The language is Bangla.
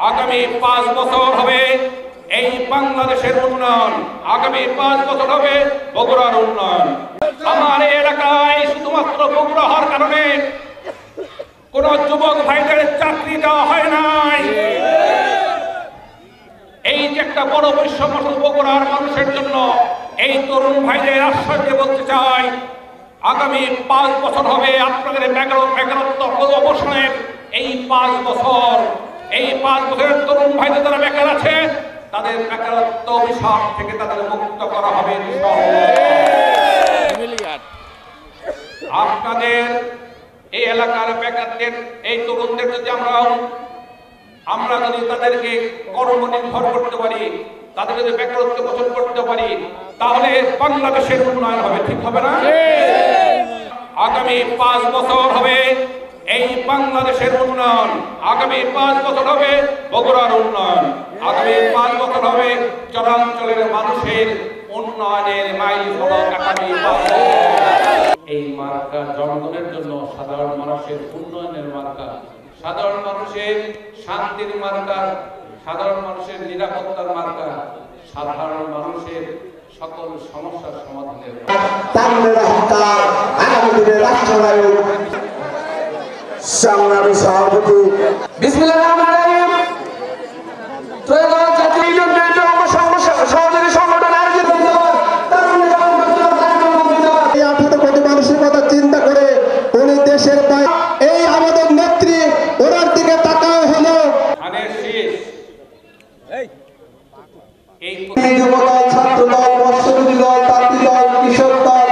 আগামী 5 বছর হবে এই বাংলাদেশের উন্নয়ন, আগামী 5 বছর হবে বগুড়ার উন্নয়ন। আমার এই এলাকায় শুধুমাত্র বগুড়া হওয়ার কারণে কোন যুবক ভাইদের চাকরি দেওয়া হয় নাই। এই যে একটা বড় বৈষম্য বগুড়ার মানুষের জন্য, এই তরুণ ভাইদের আশ্বাস দিয়ে বলতে চাই, আগামী 5 বছর হবে আপনাদের বেকারত্ব অবসানের। এই 5 বছর, এই 5 বছরের তরুণ ভাইদের যারা বেকার আছে তাদের বেকারত্ব অভিশাপ থেকে তাদের মুক্ত করা হবে। আপনাদের এই এলাকার বেকারদের এই তরুণদের যদি আমরা যদি তাদেরকে কর্মনির্ভর করতে পারি, তাদের যদি বেকারত্ব মোচন করতে পারি, তাহলে বাংলাদেশের উন্নয়ন হবে, ঠিক হবে না? আগামী 5 বছর হবে এই বাংলাদেশের উন্নয়ন, আগামী 5 বছর হবে বগুড়ার উন্নয়ন, আগামী 5 বছর হবে চরাঞ্চলের মানুষের উন্নয়নের মাইল ফলক। আগামী 5 বছর এই মার্কা জনগণের জন্য, সাধারণ মানুষের উন্নয়নের মার্কা, সাধারণ মানুষের শান্তির মার্কা, সাধারণ মানুষের নিরাপত্তার মার্কা, সাধারণ মানুষের সকল সমস্যার সমাধানের সংগ্রামী সভাপতি বিসমিল্লাহির রহমানির রহিম সহযোগী সংগঠন আয়োজিত মানুষের কথা চিন্তা করে উনি দেশের এই আমাদের নেত্রী ওনার দিকে তাকাও হলো যুবদল, ছাত্রদল, মৎস্যজীবী দল, তাঁতি দল, কৃষক দল